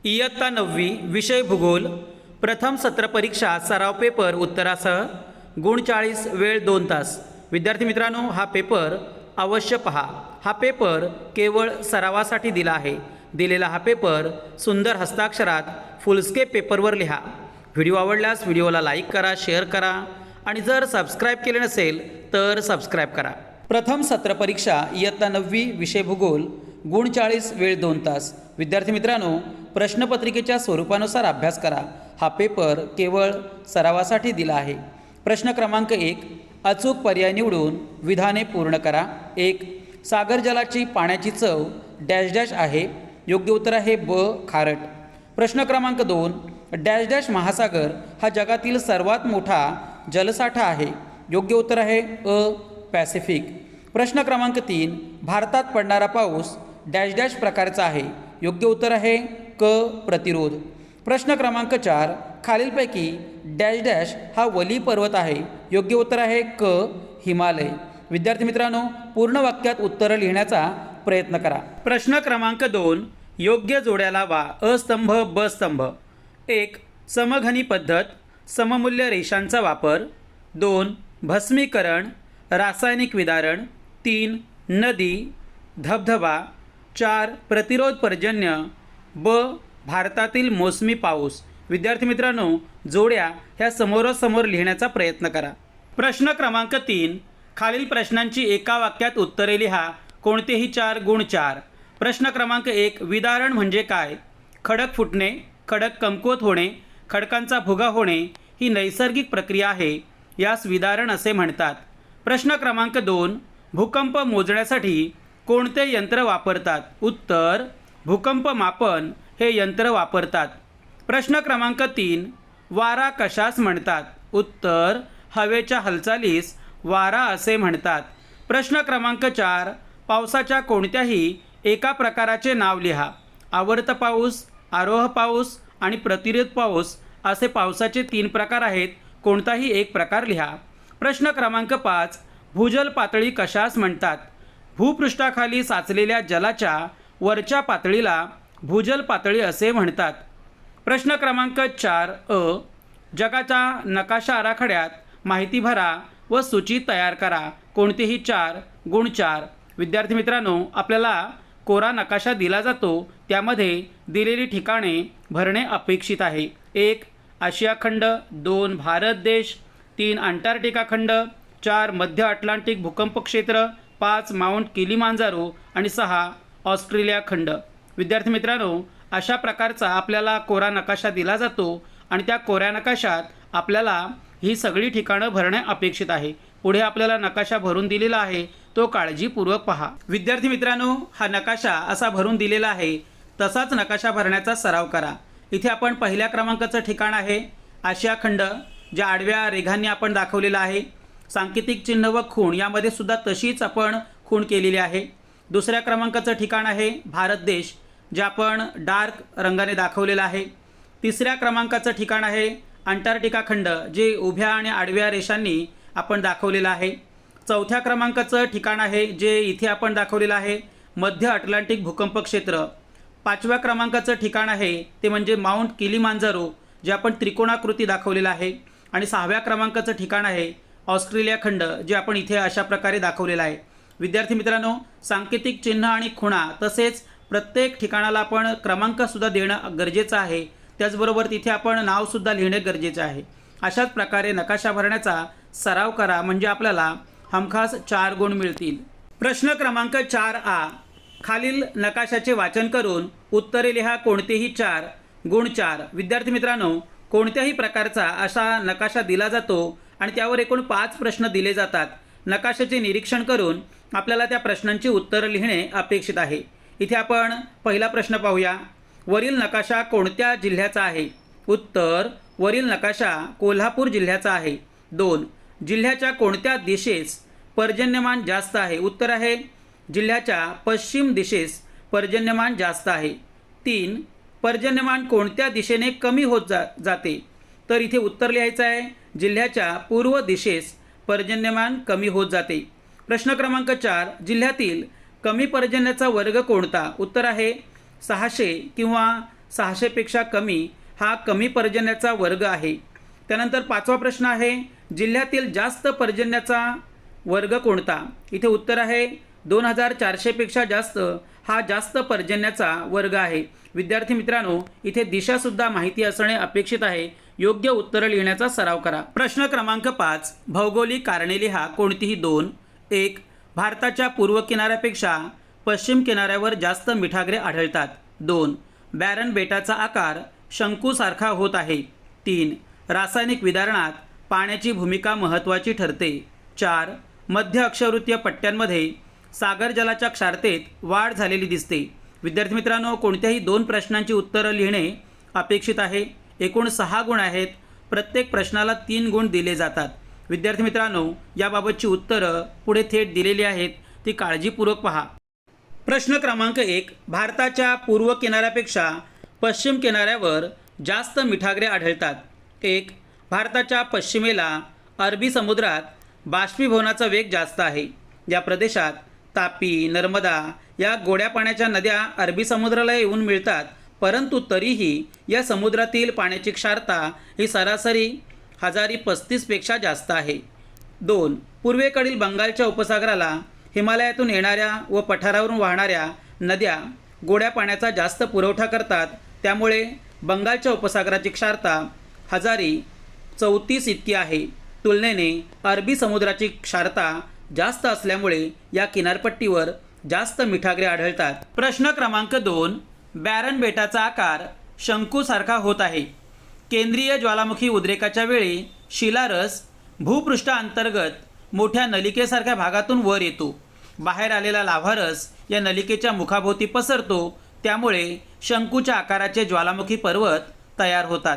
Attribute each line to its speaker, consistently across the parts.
Speaker 1: इयत्ता 9वी विषय भूगोल प्रथम सत्र परीक्षा सराव पेपर उत्तरासह गुण 40 वेळ 2 तास। विद्यार्थी मित्रांनो, हा पेपर अवश्य पहा। हा पेपर केवळ सरावासाठी दिला आहे। दिलेला हा पेपर सुंदर हस्ताक्षरात फुलस्केप पेपरवर लिहा। व्हिडिओ आवडल्यास व्हिडिओला लाईक करा, शेअर करा आणि जर सबस्क्राईब केले नसेल तर सबस्क्राईब करा। प्रथम सत्र परीक्षा इयत्ता 9वी विषय भूगोल गुण 40 वेळ 2 तास। विद्यार्थी मित्रांनो, प्रश्नपत्रिकेच्या स्वरूपानुसार अभ्यास करा। हा पेपर केवळ सरावासाठी दिला आहे। प्रश्न क्रमांक 1, अचूक पर्याय निवडून विधाने पूर्ण करा। 1, सागर जलाची पाण्याची चव डॅश डॅश आहे। योग्य उत्तर आहे ब, खारट। प्रश्न क्रमांक 2, डॅश डॅश महासागर हा जगातील सर्वात मोठा जलसाठा आहे। योग्य उत्तर आहे अ, पॅसिफिक। प्रश्न क्रमांक 3, भारतात पडणारा पाऊस डॅश डॅश प्रकारचा आहे। योग्य उत्तर आहे क, प्रतिरोध। प्रश्न क्रमांक 4, खालीलपैकी डॅश डॅश हा वली पर्वत आहे। योग्य उत्तर आहे क, हिमालय। विद्यार्थी मित्रांनो, पूर्ण वाक्यात उत्तर लिहिण्याचा प्रयत्न करा। प्रश्न क्रमांक 2, योग्य जोड्या लावा। अ स्तंभ ब स्तंभ। 1, समघनी पद्धत, सममूल्य रेषांचा वापर। 2, भस्मीकरण, रासायनिक विदारण। 3, नदी, धबधबा। 4, प्रतिरोध पर्जन्य। ब, भारतातील मोसमी पाऊस। विद्यार्थी मित्रांनो, जोड्या ह्या समोरासमोर लिहिण्याचा प्रयत्न करा। प्रश्न क्रमांक 3, खालील प्रश्नांची एका वाक्यात उत्तरे लिहा। कोणतेही 4 गुण 4। प्रश्न क्रमांक 1, विदारण म्हणजे काय? खडक फुटणे, खडक कमकुवत होणे, खडकांचा भुगा होणे ही नैसर्गिक प्रक्रिया आहे। यास विदारण असे म्हणतात। प्रश्न क्रमांक 2, भूकंप मोजण्यासाठी कोणते यंत्र वापरतात? उत्तर, भूकंप मापन हे यंत्र वापरतात। प्रश्न क्रमांक 3, वारा कशास म्हणतात? उत्तर, हवेच्या हालचालीस वारा असे म्हणतात। प्रश्न क्रमांक 4, पावसाच्या कोणत्याही एका प्रकाराचे नाव लिहा। आवर्त पाऊस, आरोह पाऊस आणि प्रतिरोध पाऊस असे पावसाचे 3 प्रकार आहेत। कोणताही एक प्रकार लिहा। प्रश्न क्रमांक 5, भूजल पातळी कशास म्हणतात? भूपृष्ठाखाली साचलेल्या जलाच्या वरच्या पातळीला भूजल पातळी असे म्हणतात। प्रश्न क्रमांक 4 अ, जगाच्या नकाशा आराखड्यात माहिती भरा व सूची तयार करा। कोणतेही 4 गुण 4। विद्यार्थी मित्रांनो, आपल्याला कोरा नकाशा दिला जातो, त्यामध्ये दिलेली ठिकाणे भरणे अपेक्षित आहे। 1, आशिया खंड। 2, भारत देश। 3, अंटार्क्टिका खंड। 4, मध्य अटलांटिक भूकंप क्षेत्र। 5, माउंट किलिमांजारो आणि 6, ऑस्ट्रेलिया खंड। विद्यार्थी मित्रांनो, अशा प्रकारचा आपल्याला कोरा नकाशा दिला जातो आणि त्या कोऱ्या नकाशात आपल्याला ही सगळी ठिकाणं भरणे अपेक्षित आहे। पुढे आपल्याला नकाशा भरून दिलेला आहे, तो काळजीपूर्वक पहा। विद्यार्थी मित्रांनो, हा नकाशा असा भरून दिलेला आहे, तसाच नकाशा भरण्याचा सराव करा। इथे आपण पहिल्या क्रमांकाचं ठिकाण आहे आशिया खंड, ज्या आडव्या रेघांनी आपण दाखवलेला आहे। सांकेतिक चिन्ह व खूण यामध्ये सुद्धा तशीच आपण खूण केलेली आहे। दुसऱ्या क्रमांकाचं ठिकाण आहे भारत देश, जे आपण डार्क रंगाने दाखवलेला आहे। तिसऱ्या क्रमांकाचं ठिकाण आहे अंटार्क्टिका खंड, जे उभ्या आणि आडव्या रेषांनी आपण दाखवलेलं आहे। चौथ्या क्रमांकाचं ठिकाण आहे जे इथे आपण दाखवलेलं आहे मध्य अटलांटिक भूकंप क्षेत्र। 5व्या क्रमांकाचं ठिकाण आहे ते म्हणजे माउंट किलिमांजारो, जे आपण त्रिकोणाकृती दाखवलेलं आहे। आणि 6व्या क्रमांकाचं ठिकाण आहे ऑस्ट्रेलिया खंड, जे आपण इथे अशा प्रकारे दाखवलेलं आहे। विद्यार्थी मित्रांनो, सांकेतिक चिन्ह आणि खुणा तसेच प्रत्येक ठिकाणाला आपण क्रमांकसुद्धा देणं गरजेचं आहे। त्याचबरोबर तिथे आपण नावसुद्धा लिहिणे गरजेचे आहे। अशाच प्रकारे नकाशा भरण्याचा सराव करा, म्हणजे आपल्याला हमखास 4 गुण मिळतील। प्रश्न क्रमांक 4आ, खालील नकाशाचे वाचन करून उत्तरे लिहा। कोणतेही 4 गुण 4। विद्यार्थी मित्रांनो, कोणत्याही प्रकारचा असा नकाशा दिला जातो आणि त्यावर एकूण 5 प्रश्न दिले जातात। नकाशाचे निरीक्षण करून आपल्याला त्या प्रश्नांची उत्तरं लिहिणे अपेक्षित आहे। इथे आपण पहिला प्रश्न पाहूया। वरील नकाशा कोणत्या जिल्ह्याचा आहे? उत्तर, वरील नकाशा कोल्हापूर जिल्ह्याचा आहे। 2, जिल्ह्याच्या कोणत्या दिशेस पर्जन्यमान जास्त आहे? उत्तर आहे जिल्ह्याच्या पश्चिम दिशेस पर्जन्यमान जास्त आहे। 3, पर्जन्यमान कोणत्या दिशेने कमी होत जाते? तर इथे उत्तर लिहायचं आहे जिल्ह्याच्या पूर्व दिशेस पर्जन्यमान कमी होत जाते। प्रश्न क्रमांक 4, जिल्ह्यातील कमी पर्जन्याचा वर्ग कोणता? उत्तर आहे 600 किंवा 600पेक्षा कमी हा कमी पर्जन्याचा वर्ग आहे. त्यानंतर 5वा प्रश्न आहे, जिल्ह्यातील जास्त पर्जन्याचा वर्ग कोणता? इथे उत्तर आहे 2400पेक्षा जास्त हा जास्त पर्जन्याचा वर्ग आहे. विद्यार्थी मित्रांनो, इथे दिशासुद्धा माहिती असणे अपेक्षित आहे. योग्य उत्तर लिहिण्याचा सराव करा. प्रश्न क्रमांक 5, भौगोलिक कारणे लिहा. कोणतीही 2. 1. भारताच्या पूर्व किनाऱ्यापेक्षा पश्चिम किनाऱ्यावर जास्त मिठागरे आढळतात. 2. बॅरन बेटाचा आकार शंकूसारखा होत आहे. 3. रासायनिक विदारणात पाण्याची भूमिका महत्त्वाची ठरते. 4. मध्य अक्षवृत्तीय पट्ट्यांमध्ये सागर जलाच्या क्षारतेत वाढ झालेली दिसते. विद्यार्थी मित्रांनो, कोणत्याही 2 प्रश्नांची उत्तरं लिहिणे अपेक्षित आहे. एकूण 6 गुण आहेत. प्रत्येक प्रश्नाला 3 गुण दिले जातात. विद्यार्थी मित्रांनो, याबाबतची उत्तरं पुढे थेट दिलेली आहेत, ती काळजीपूर्वक पहा. प्रश्न क्रमांक 1, भारताच्या पूर्व किनाऱ्यापेक्षा पश्चिम किनाऱ्यावर जास्त मिठागरे आढळतात. 1. भारताच्या पश्चिमेला अरबी समुद्रात बाष्पीभवनाचा वेग जास्त आहे. या प्रदेशात तापी, नर्मदा या गोड्या पाण्याच्या नद्या अरबी समुद्राला येऊन मिळतात, परंतु तरीही या समुद्रातील पाण्याची क्षारता ही सरासरी 1035पेक्षा जास्त आहे. 2. पूर्वेकडील बंगालच्या उपसागराला हिमालयातून येणाऱ्या व पठारावरून वाहणाऱ्या नद्या गोड्या पाण्याचा जास्त पुरवठा करतात, त्यामुळे बंगालच्या उपसागराची क्षारता 1034 इतकी आहे. तुलनेने अरबी समुद्राची क्षारता जास्त असल्यामुळे या किनारपट्टीवर जास्त मिठागरे आढळतात. प्रश्न क्रमांक 2, बॅरन बेटाचा आकार शंकूसारखा होत आहे. केंद्रीय ज्वालामुखी उद्रेकाच्या वेळी शिलारस भूपृष्ठाअंतर्गत मोठ्या नलिकेसारख्या भागातून वर येतो. बाहेर आलेला लाव्हारस या नलिकेच्या मुखाभोवती पसरतो, त्यामुळे शंकूच्या आकाराचे ज्वालामुखी पर्वत तयार होतात.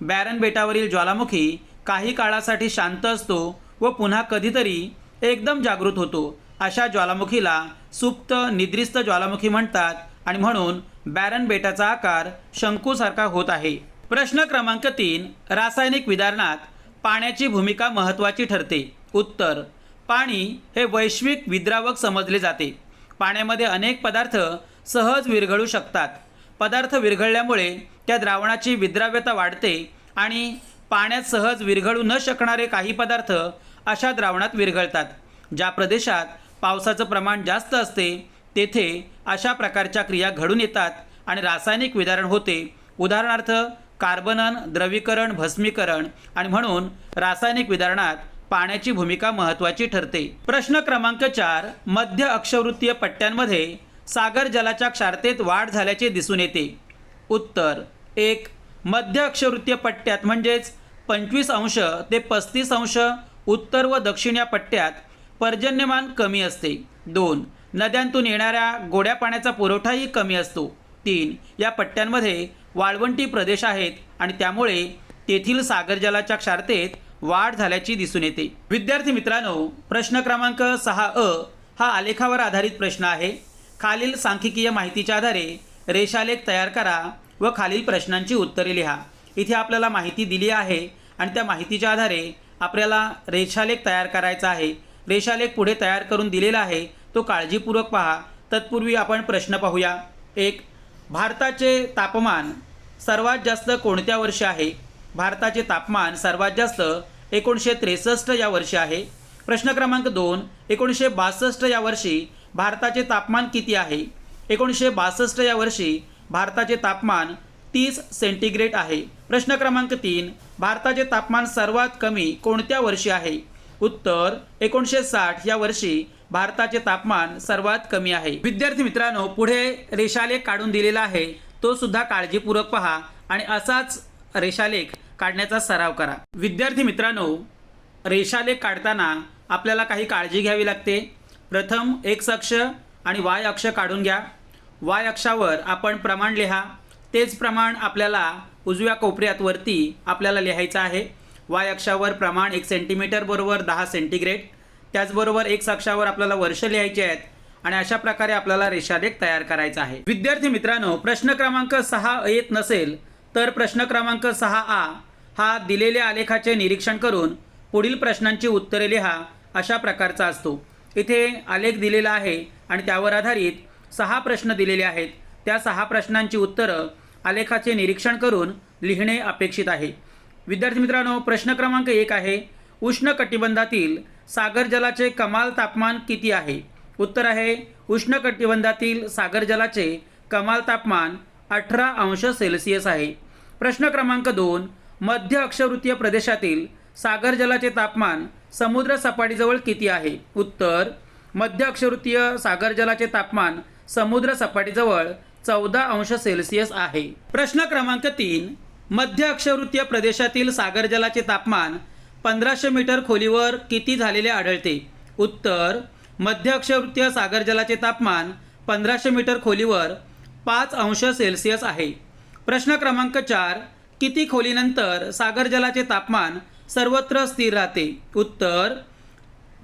Speaker 1: बॅरन बेटावरील ज्वालामुखी काही काळासाठी शांत असतो व पुन्हा कधीतरी एकदम जागृत होतो. अशा ज्वालामुखीला सुप्त निद्रिस्त ज्वालामुखी म्हणतात आणि म्हणून बॅरन बेटाचा आकार शंकूसारखा होत आहे. प्रश्न क्रमांक 3, रासायनिक विदारणात पाण्याची भूमिका महत्त्वाची ठरते. उत्तर, पाणी हे वैश्विक विद्रावक समजले जाते. पाण्यामध्ये अनेक पदार्थ सहज विरघळू शकतात. पदार्थ विरघळल्यामुळे त्या द्रावणाची विद्राव्यता वाढते आणि पाण्यात सहज विरघळू न शकणारे काही पदार्थ अशा द्रावणात विरघळतात. ज्या प्रदेशात पावसाचं प्रमाण जास्त असते तेथे अशा प्रकारच्या क्रिया घडून येतात आणि रासायनिक विदारण होते. उदाहरणार्थ कार्बनन, द्रवीकरण, भस्मीकरण, आणि म्हणून रासायनिक विदारणात पाण्याची भूमिका महत्त्वाची ठरते. प्रश्न क्रमांक 4, मध्य अक्षवृत्तीय पट्ट्यांमध्ये सागर जलाच्या क्षारतेत वाढ झाल्याचे दिसून येते. उत्तर, 1. मध्य अक्षवृत्तीय पट्ट्यात म्हणजेच 25° ते 35° उत्तर व दक्षिण या पट्ट्यात पर्जन्यमान कमी असते. 2. नद्यांतून येणाऱ्या गोड्या पाण्याचा पुरवठाही कमी असतो. 3. या पट्ट्यांमध्ये वाळवंटी प्रदेश आहेत आणि त्यामुळे तेथील सागर जलाच्या क्षारतेत वाढ झाल्याची दिसून येते. विद्यार्थी मित्रांनो, प्रश्न क्रमांक 6A हा आलेखावर आधारित प्रश्न आहे. खालील सांख्यिकीय माहितीच्या आधारे रेषालेख तयार करा व खालील प्रश्नांची उत्तरे लिहा. इथे आपल्याला माहिती दिली आहे आणि त्या माहितीच्या आधारे आपल्याला रेषालेख तयार करायचा आहे. रेषालेख पुढे तयार करून दिलेला आहे, तो काळजीपूर्वक पहा. तत्पूर्वी आपण प्रश्न पाहूया. 1. भारताचे तापमान सर्वात जास्त कोणत्या वर्षी आहे? भारताचे तापमान सर्वात जास्त 1963 या वर्षी आहे. प्रश्न क्रमांक 2. 1962 या वर्षी भारताचे तापमान किती आहे? 1962 या वर्षी भारताचे तापमान 30 सेंटीग्रेड आहे. प्रश्न क्रमांक 3. भारताचे तापमान सर्वात कमी कोणत्या वर्षी आहे? उत्तर, 1960 या वर्षी भारताचे तापमान सर्वात कमी आहे. विद्यार्थी मित्रांनो, पुढे रेषालेख काढून दिलेला आहे, तो सुद्धा काळजीपूर्वक पहा आणि असाच रेषालेख काढण्याचा सराव करा. विद्यार्थी मित्रांनो, रेषालेख काढताना आपल्याला काही काळजी घ्यावी लागते. प्रथम एक्स अक्ष आणि वाय अक्ष काढून घ्या. वाय अक्षावर आपण प्रमाण लिहा. तेच प्रमाण आपल्याला उजव्या कोपऱ्यात वरती आपल्याला लिहायचं आहे. वाय अक्षावर प्रमाण 1 सेंटीमीटर बरोबर 10 सेंटीग्रेड. त्याचबरोबर एक्स अक्षावर आपल्याला वर्ष लिहायचे आहेत आणि अशा प्रकारे आपल्याला रेषालेख तयार करायचा आहे. विद्यार्थी मित्रांनो, प्रश्न क्रमांक 6 येत नसेल तर प्रश्न क्रमांक 6A हा दिलेल्या आलेखाचे निरीक्षण करून पुढील प्रश्नांची उत्तरे लिहा अशा प्रकारचा असतो. इथे आलेख दिलेला आहे आणि त्यावर आधारित 6 प्रश्न दिलेले आहेत. त्या 6 प्रश्नांची उत्तरं आलेखाचे निरीक्षण करून लिहिणे अपेक्षित आहे। विद्यार्थी मित्रांनो, प्रश्न क्रमांक 1 आहे, उष्णकटिबंधातील सागर जलाचे कमाल तापमान किती आहे? उत्तर आहे, उष्णकटिबंधातील सागर जलाचे कमाल तापमान 18 अंश सेल्सिअस आहे। प्रश्न क्रमांक 2, मध्य अक्षवृत्तीय प्रदेशातील सागर जलाचे तापमान समुद्र सपाटीजवळ किती आहे? उत्तर, मध्य अक्षवृत्तीय सागर जलाचे तापमान समुद्र सपाटीजवळ 14 अंश सेल्सिअस आहे। प्रश्न क्रमांक 3, मध्य अक्षवृत्तीय प्रदेशातील सागर जलाचे तापमान 1500 मीटर खोलीवर किती झालेले आढळते? उत्तर, मध्य अक्षवृत्तीय सागर जलाचे तापमान 1500 मीटर खोलीवर 5 अंश सेल्सिअस आहे। प्रश्न क्रमांक 4, किती खोलीनंतर सागर जलाचे तापमान सर्वत्र स्थिर राहते? उत्तर,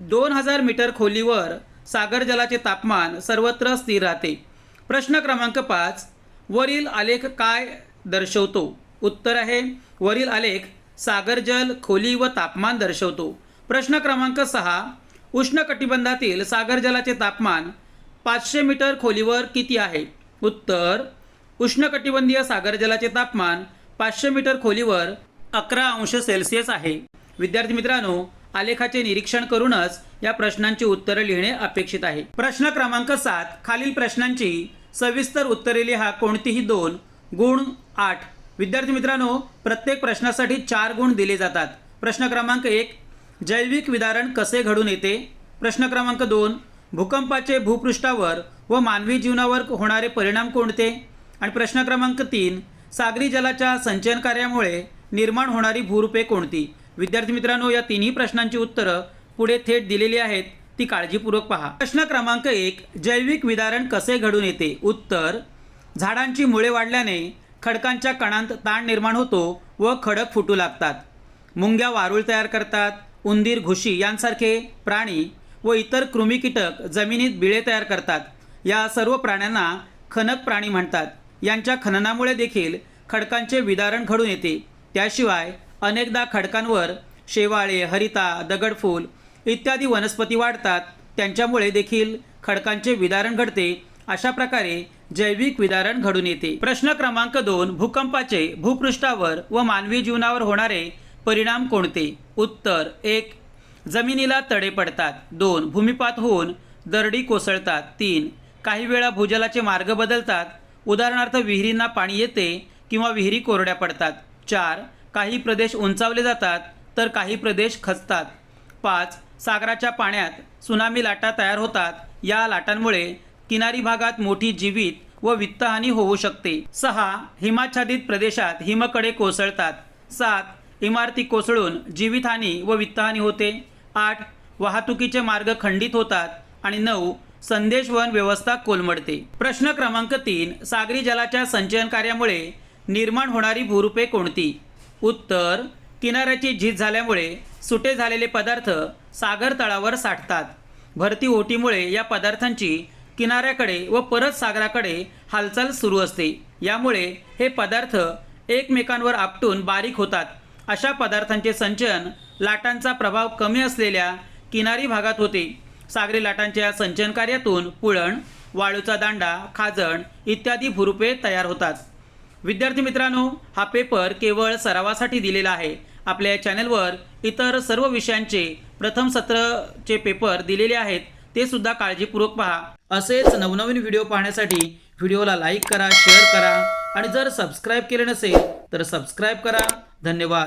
Speaker 1: 2000 मीटर खोलीवर सागर जलाचे तापमान सर्वत्र स्थिर राहते। प्रश्न क्रमांक 5, वरील आलेख काय दर्शवतो? उत्तर आहे, वरील आलेख सागर जल, खोली व तापमान दर्शवतो। प्रश्न क्रमांक 6, उष्णकटिबंधातील सागर जलाचे तापमान 500 मीटर खोलीवर किती आहे? उत्तर, उष्णकटिबंधीय सागर जलाचे तापमान 500 मीटर खोलीवर 11 अंश सेल्सिअस आहे। विद्यार्थी मित्रांनो, आलेखाचे निरीक्षण करूनच या प्रश्नांची उत्तरे लिहिणे अपेक्षित आहे। प्रश्न क्रमांक 7, खालील प्रश्नांची सविस्तर उत्तरे लिहा, कोणतीही 2, गुण 8। विद्यार्थी मित्रांनो, प्रत्येक प्रश्नासाठी 4 गुण दिले जातात। प्रश्न क्रमांक 1, जैविक विदारण कसे घडून येते? प्रश्न क्रमांक 2, भूकंपाचे भूपृष्ठावर व मानवी जीवनावर होणारे परिणाम कोणते? आणि प्रश्न क्रमांक 3, सागरी जलाच्या संचयन कार्यामुळे निर्माण होणारी भूरूपे कोणती? विद्यार्थी मित्रांनो, या तिन्ही प्रश्नांची उत्तरं पुढे थेट दिलेली आहेत, ती काळजीपूर्वक पहा। प्रश्न क्रमांक 1, जैविक विदारण कसे घडून येते? उत्तर, झाडांची मुळे वाढल्याने खडकांच्या कणांत ताण निर्माण होतो व खडक फुटू लागतात। मुंग्या वारूळ तयार करतात। उंदीर, घुशी यांसारखे प्राणी व इतर कृमी कीटक जमिनीत बिळे तयार करतात। या सर्व प्राण्यांना खनक प्राणी म्हणतात। यांच्या खननामुळे देखील खडकांचे विदारण घडून येते। त्याशिवाय अनेकदा खडकांवर शेवाळे, हरिता, दगडफूल इत्यादी वनस्पती वाढतात, त्यांच्यामुळे देखील खडकांचे विदारण घडते। अशा प्रकारे जैविक विदारण घडून येते। प्रश्न क्रमांक 2, भूकंपाचे भूपृष्ठावर व मानवी जीवनावर होणारे परिणाम कोणते? उत्तर, 1, जमिनीला तडे पडतात। 2, भूमिपात होऊन दरडी कोसळतात। 3, काही वेळा भूजलाचे मार्ग बदलतात, उदाहरणार्थ विहिरींना पाणी येते किंवा विहिरी कोरड्या पडतात। 4, काही प्रदेश उंचावले जातात तर काही प्रदेश खचतात। 5, सागराच्या पाण्यात सुनामी लाटा तयार होतात। या लाटांमुळे किनारी भागात मोठी जीवित व वित्तहानी होऊ शकते। 6, हिमाच्छादित प्रदेशात हिमकडे कोसळतात। 7, इमारती कोसळून जीवितहानी व वित्तहानी होते। 8, वाहतुकीचे मार्ग खंडित होतात। आणि 9, संदेशवहन व्यवस्था कोलमडते। प्रश्न क्रमांक 3, सागरी जलाच्या संचयन कार्यामुळे निर्माण होणारी भूरूपे कोणती? उत्तर, किनाऱ्याची झीज झाल्यामुळे सुटे झालेले पदार्थ सागर तळावर साठतात। भरती ओहोटीमुळे या पदार्थांची किनाऱ्याकडे व परत सागराकडे हालचाल सुरू असते। यामुळे हे पदार्थ एकमेकांवर आपटून बारीक होतात। अशा पदार्थांचे संचयन लाटांचा प्रभाव कमी असलेल्या किनारी भागात होते। सागरी लाटांच्या संचयन कार्यातून पुळण, वाळूचा दांडा, खाजण इत्यादी भूरूपे तयार होतात। विद्यार्थी मित्रांनो, हा पेपर केवळ सरावासाठी दिलेला आहे। आपल्या या चॅनलवर इतर सर्व विषयांचे प्रथम सत्राचे पेपर दिलेले आहेत, ते सुद्धा काळजीपूर्वक पहा। असेच नवनवीन व्हिडिओ पाहण्यासाठी व्हिडिओला लाईक करा, शेअर करा आणि जर सबस्क्राईब केले नसेल तर सबस्क्राईब करा। धन्यवाद।